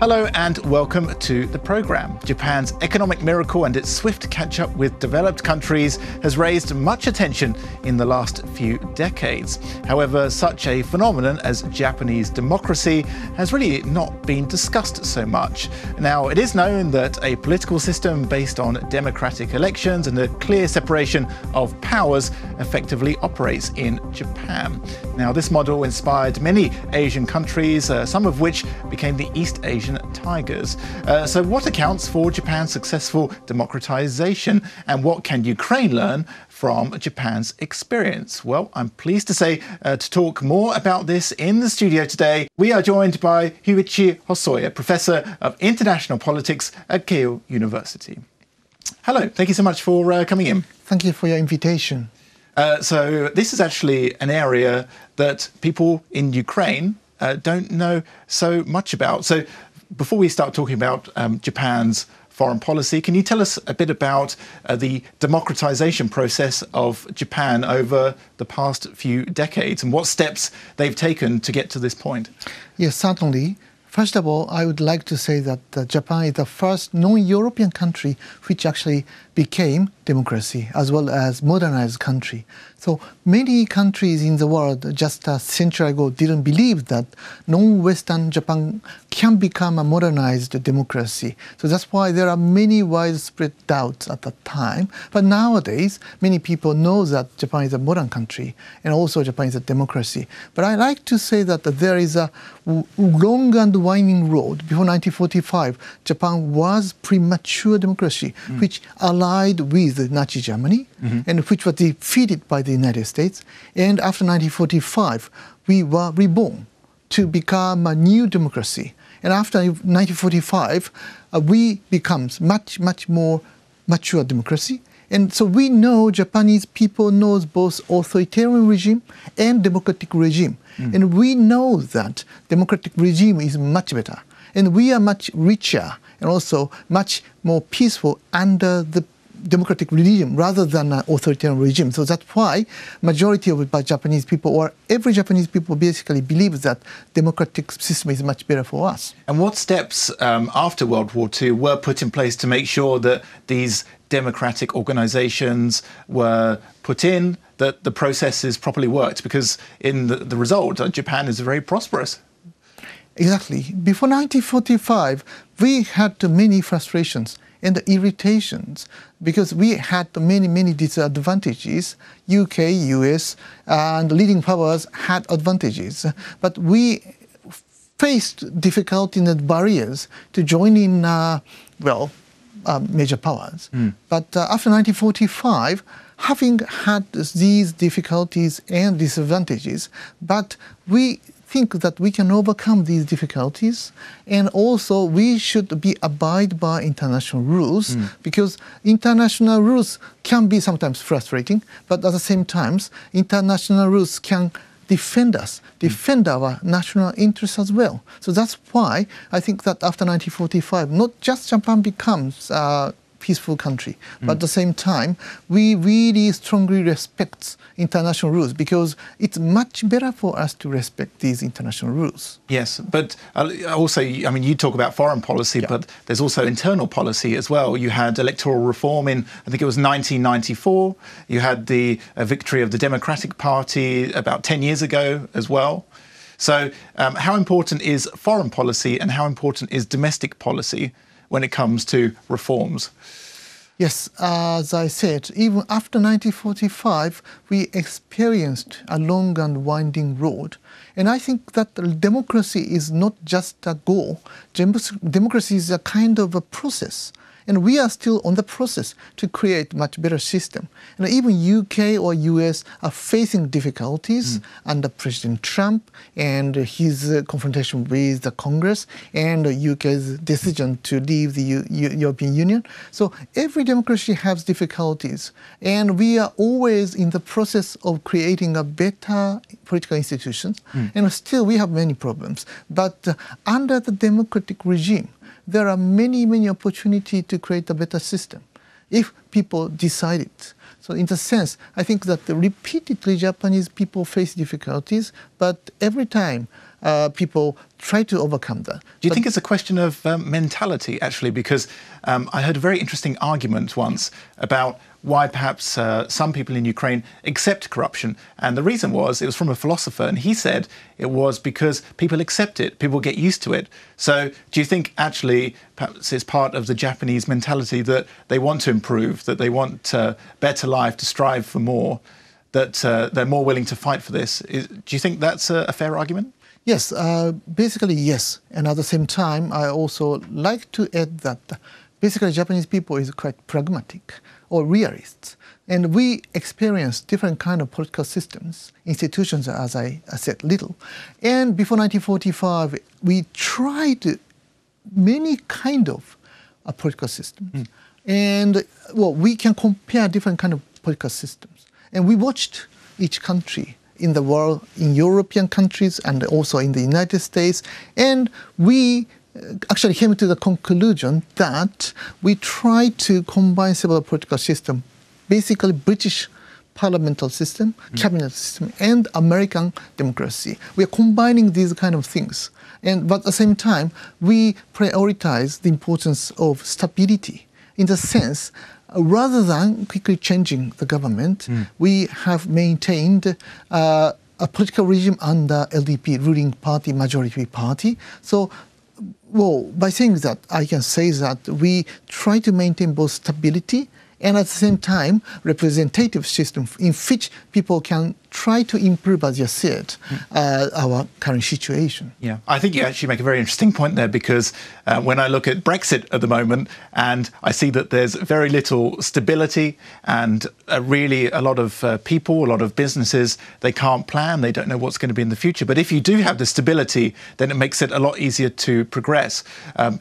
Hello and welcome to the programme. Japan's economic miracle and its swift catch-up with developed countries has raised much attention in the last few decades. However, such a phenomenon as Japanese democracy has really not been discussed so much. Now, it is known that a political system based on democratic elections and a clear separation of powers effectively operates in Japan. Now, this model inspired many Asian countries, some of which became the East Asian tigers. So what accounts for Japan's successful democratization, and what can Ukraine learn from Japan's experience? Well, I'm pleased to say to talk more about this in the studio today, we are joined by Yuichi Hosoya, Professor of International Politics at Keio University. Hello, thank you so much for coming in. Thank you for your invitation. So this is actually an area that people in Ukraine don't know so much about. So before we start talking about Japan's foreign policy, can you tell us a bit about the democratization process of Japan over the past few decades and what steps they've taken to get to this point? Yes, certainly. First of all, I would like to say that Japan is the first non-European country which actually became democracy as well as modernized country. So many countries in the world just a century ago didn't believe that non-Western Japan can become a modernized democracy. So that's why there are many widespread doubts at that time. But nowadays, many people know that Japan is a modern country and also Japan is a democracy. But I like to say that there is a long and winding road. Before 1945, Japan was premature democracy, which allied with Nazi Germany, and which was defeated by the United States. And after 1945, we were reborn to become a new democracy. And after 1945, we become much more mature democracy. And so we know Japanese people knows both authoritarian regime and democratic regime. And we know that democratic regime is much better. And we are much richer and also much more peaceful under the democratic regime rather than an authoritarian regime. So that's why majority of Japanese people, or every Japanese people, basically believes that democratic system is much better for us. And what steps after World War II were put in place to make sure that these democratic organizations were put in, that the processes properly worked? Because in the result, Japan is very prosperous. Exactly. Before 1945, we had many frustrations and irritations because we had many disadvantages. UK, US, and leading powers had advantages. But we faced difficulty and barriers to join in, major powers. But after 1945, having had these difficulties and disadvantages, but we think that we can overcome these difficulties, and also we should abide by international rules, because international rules can be sometimes frustrating, but at the same time, international rules can defend us, defend our national interests as well. So that's why I think that after 1945, not just Japan becomes a peaceful country, but at the same time, we really strongly respect international rules, because it's much better for us to respect these international rules. Yes, but also, I mean, you talk about foreign policy, but there's also internal policy as well. You had electoral reform in, I think it was 1994. You had the victory of the Democratic Party about 10 years ago as well. So how important is foreign policy and how important is domestic policy when it comes to reforms? Yes, as I said, even after 1945, we experienced a long and winding road. And I think that democracy is not just a goal. Democracy is a kind of a process. And we are still on the process to create much better system. And even UK or US are facing difficulties under President Trump and his confrontation with the Congress and UK's decision to leave the European Union. So every democracy has difficulties. And we are always in the process of creating a better political institutions. And still we have many problems. But under the democratic regime, there are many opportunities to create a better system. if people decide it. So in the sense, I think that repeatedly Japanese people face difficulties, but every time people try to overcome that. Do you think it's a question of mentality, actually? Because I heard a very interesting argument once about why perhaps some people in Ukraine accept corruption. And the reason was, it was from a philosopher, and he said it was because people accept it, people get used to it. So do you think actually perhaps it's part of the Japanese mentality that they want to improve, that they want a better life, to strive for more, that they're more willing to fight for this? Do you think that's a fair argument? Yes, basically yes. And at the same time, I also like to add that basically Japanese people is quite pragmatic or realists. And we experience different kind of political systems, institutions, as I said, little. And before 1945, we tried many kind of political systems. And, well, we can compare different kind of political systems. And we watched each country in the world, in European countries and also in the United States. And we actually came to the conclusion that we try to combine several political systems, basically British parliamentary system, cabinet system, and American democracy. We are combining these kind of things. But at the same time, we prioritize the importance of stability in the sense, rather than quickly changing the government, we have maintained a political regime under LDP, ruling party, majority party. So, well, by saying that, I can say that we try to maintain both stability and at the same time representative system in which people can try to improve, as you said, our current situation. Yeah, I think you actually make a very interesting point there, because when I look at Brexit at the moment and I see that there's very little stability and really a lot of people, a lot of businesses, they can't plan, they don't know what's going to be in the future. But if you do have the stability, then it makes it a lot easier to progress.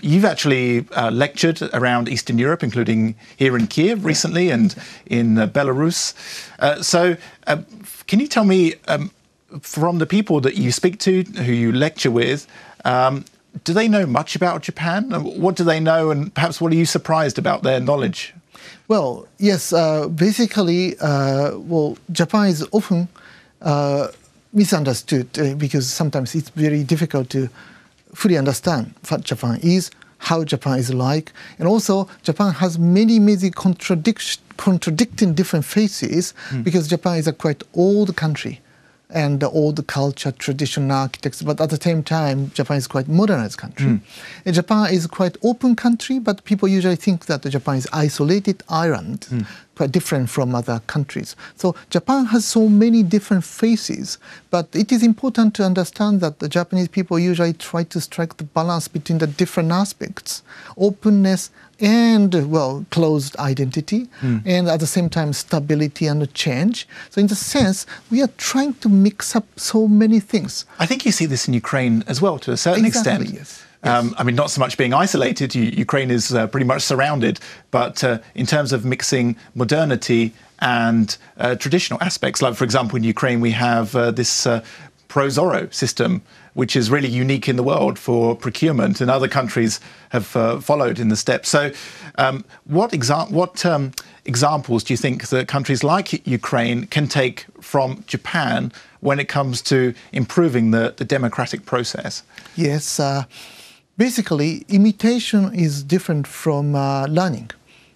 You've actually lectured around Eastern Europe, including here in Kiev recently and in Belarus. Can you tell me, from the people that you speak to, who you lecture with, do they know much about Japan? What do they know, and perhaps what are you surprised about their knowledge? Well, yes, basically, well, Japan is often misunderstood because sometimes it's very difficult to fully understand what Japan is, how Japan is like. And also, Japan has many contradicting different faces because Japan is a quite old country and old culture, traditional architects, but at the same time, Japan is quite modernized country. And Japan is quite open country, but people usually think that Japan is isolated island, quite different from other countries. So Japan has so many different faces, but it is important to understand that the Japanese people usually try to strike the balance between the different aspects, openness and, well, closed identity, and at the same time, stability and change. So in the sense, we are trying to mix up so many things. I think you see this in Ukraine as well, to a certain extent. Yes. I mean, not so much being isolated, Ukraine is pretty much surrounded, but in terms of mixing modernity and traditional aspects, like, for example, in Ukraine, we have this Prozoro system, which is really unique in the world for procurement, and other countries have followed in the steps. So what examples do you think that countries like Ukraine can take from Japan when it comes to improving the democratic process? Yes, basically, imitation is different from learning.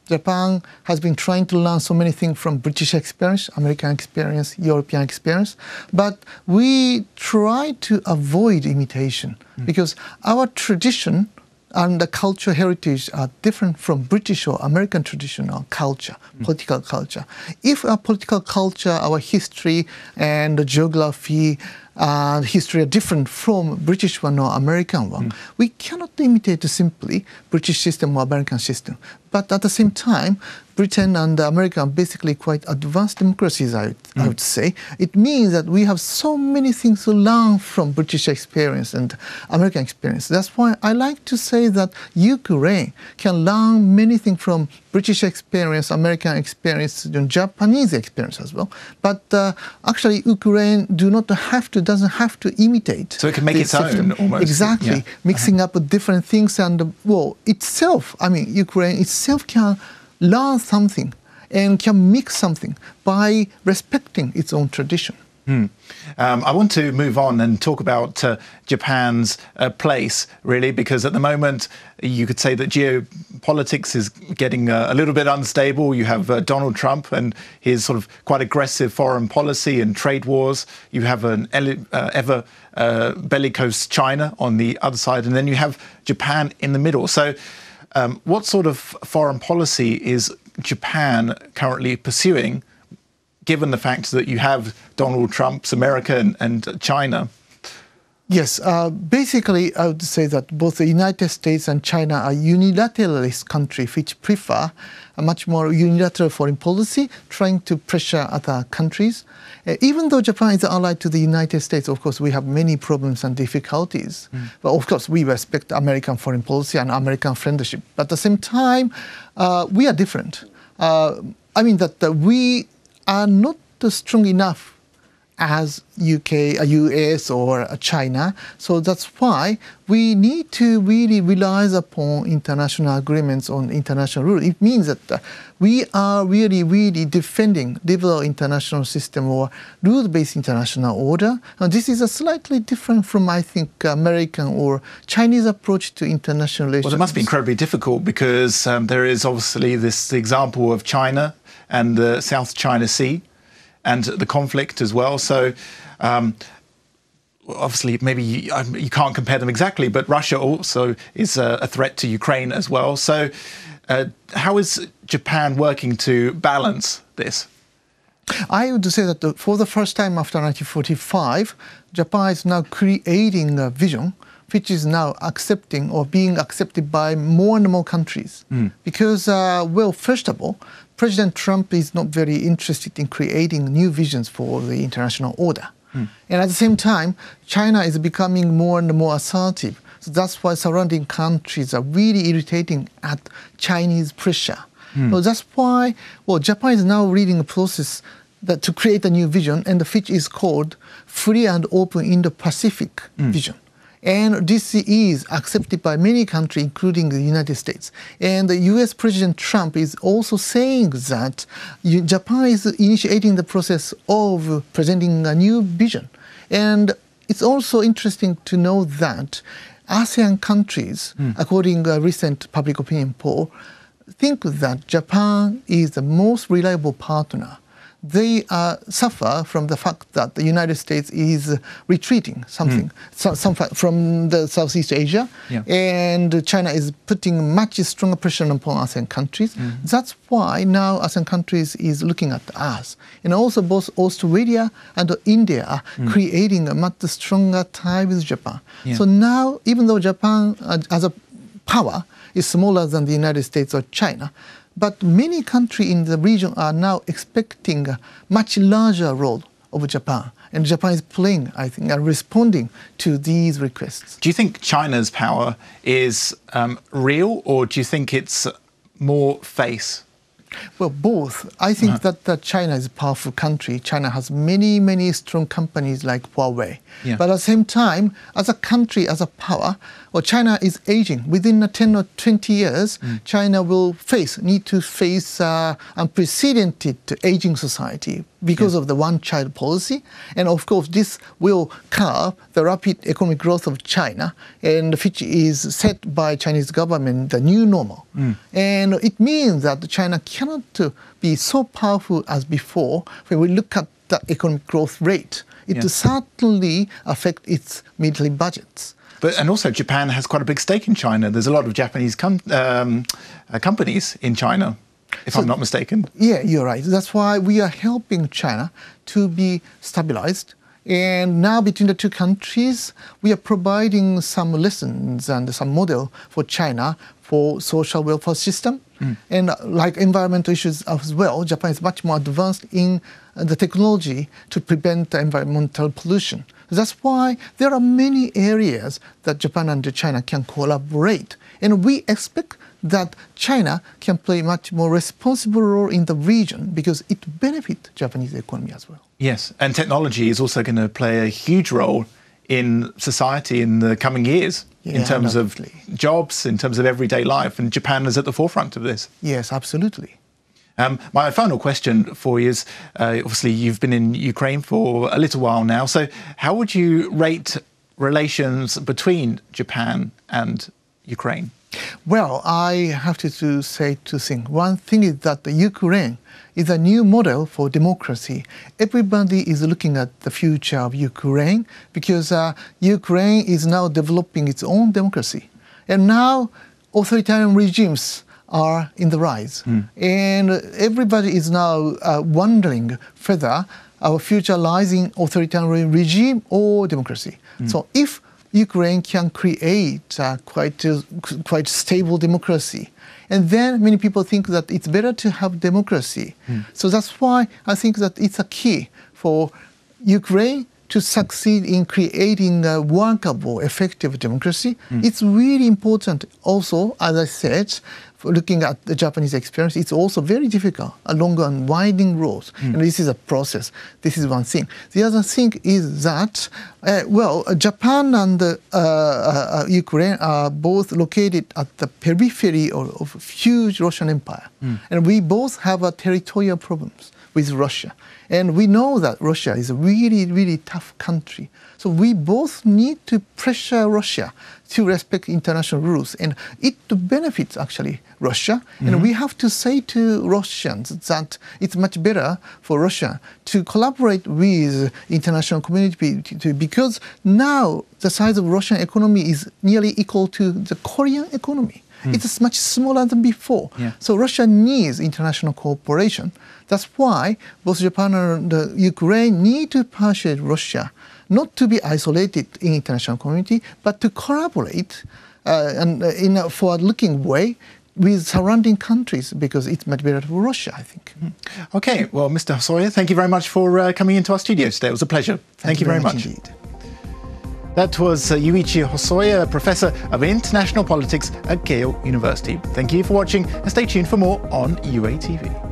Japan has been trying to learn so many things from British experience, American experience, European experience, but we try to avoid imitation because our tradition and the cultural heritage are different from British or American traditional culture, political culture. If our political culture, our history and the geography and history are different from British one or American one, we cannot imitate simply British system or American system. But at the same time, Britain and America are basically quite advanced democracies, I would say. It means that we have so many things to learn from British experience and American experience. That's why I like to say that Ukraine can learn many things from British experience, American experience, and Japanese experience as well. But actually, Ukraine doesn't have to imitate. So it can make its own, almost. Exactly, mixing up different things, and well, itself. I mean, Ukraine itself can learn something and can make something by respecting its own tradition. I want to move on and talk about Japan's place, really, because at the moment you could say that geopolitics is getting a little bit unstable. You have Donald Trump and his sort of quite aggressive foreign policy and trade wars. You have an ever bellicose China on the other side, and then you have Japan in the middle. So what sort of foreign policy is Japan currently pursuing, given the fact that you have Donald Trump's America and China? Yes, basically I would say that both the United States and China are unilateralist countries which prefer a much more unilateral foreign policy, trying to pressure other countries. Even though Japan is allied to the United States, of course, we have many problems and difficulties. But of course, we respect American foreign policy and American friendship. But at the same time, we are different. I mean that we are not strong enough as UK, US or China. So that's why we need to really rely upon international agreements on international rules. It means that we are really defending liberal international system or rule-based international order. And this is a slightly different from, I think, American or Chinese approach to international relations. Well, it must be incredibly difficult because there is obviously this example of China and the South China Sea and the conflict as well. So obviously maybe you can't compare them exactly, but Russia also is a threat to Ukraine as well. So how is Japan working to balance this? I would say that for the first time after 1945, Japan is now creating a vision which is now accepting or being accepted by more and more countries. Because, well, first of all, President Trump is not very interested in creating new visions for the international order. And at the same time, China is becoming more and more assertive. So that's why surrounding countries are really irritating at Chinese pressure. So that's why, well, Japan is now leading a process that to create a new vision, and which is called Free and Open Indo-Pacific Vision. And this is accepted by many countries, including the United States. And the US President Trump is also saying that Japan is initiating the process of presenting a new vision. And it's also interesting to know that ASEAN countries, according to a recent public opinion poll, think that Japan is the most reliable partner. They suffer from the fact that the United States is retreating from the Southeast Asia, and China is putting much stronger pressure upon ASEAN countries. That's why now ASEAN countries is looking at us. And also both Australia and India are creating a much stronger tie with Japan. So now, even though Japan as a power is smaller than the United States or China, but many countries in the region are now expecting a much larger role of Japan. And Japan is playing, I think, and responding to these requests. Do you think China's power is real, or do you think it's more face? Well, both. I think that China is a powerful country. China has many strong companies like Huawei. But at the same time, as a country, as a power, well, China is aging. Within 10 or 20 years, China will need to face unprecedented aging society because of the one-child policy. And of course, this will curb the rapid economic growth of China, and which is set by Chinese government, the new normal. And it means that China cannot be so powerful as before. When we look at the economic growth rate, it will certainly affect its military budgets. And also Japan has quite a big stake in China. There's a lot of Japanese companies in China, if I'm not mistaken. Yeah, you're right. That's why we are helping China to be stabilized. And now between the two countries, we are providing some lessons and some model for China for social welfare system. And like environmental issues as well, Japan is much more advanced in the technology to prevent environmental pollution. That's why there are many areas that Japan and China can collaborate. And we expect that China can play a much more responsible role in the region because it benefits Japanese economy as well. Yes, and technology is also going to play a huge role in society in the coming years. in terms of jobs, in terms of everyday life, and Japan is at the forefront of this. Yes, absolutely. My final question for you is, obviously you've been in Ukraine for a little while now, so how would you rate relations between Japan and Ukraine? Well, I have to say two things. One thing is that the Ukraine is a new model for democracy. Everybody is looking at the future of Ukraine because Ukraine is now developing its own democracy. And now authoritarian regimes are in the rise. And everybody is now wondering whether our future lies in authoritarian regime or democracy. So if Ukraine can create quite stable democracy, and then many people think that it's better to have democracy. So that's why I think that it's a key for Ukraine to succeed in creating a workable, effective democracy. It's really important also, as I said, for looking at the Japanese experience, it's also very difficult, a long and winding road. And this is a process. This is one thing. The other thing is that, Japan and Ukraine are both located at the periphery of huge Russian Empire. And we both have territorial problems with Russia. And we know that Russia is a really, really tough country. So we both need to pressure Russia to respect international rules. And it benefits, actually, Russia. And we have to say to Russians that it's much better for Russia to collaborate with international community because now the size of Russian economy is nearly equal to the Korean economy. It's much smaller than before. So Russia needs international cooperation. That's why both Japan and Ukraine need to persuade Russia not to be isolated in international community, but to collaborate and in a forward-looking way with surrounding countries, because it's much better for Russia, I think. Okay, well, Mr. Hosoya, thank you very much for coming into our studio today. It was a pleasure. Thank you very much. Indeed. That was Yuichi Hosoya, Professor of International Politics at Keio University. Thank you for watching, and stay tuned for more on UATV.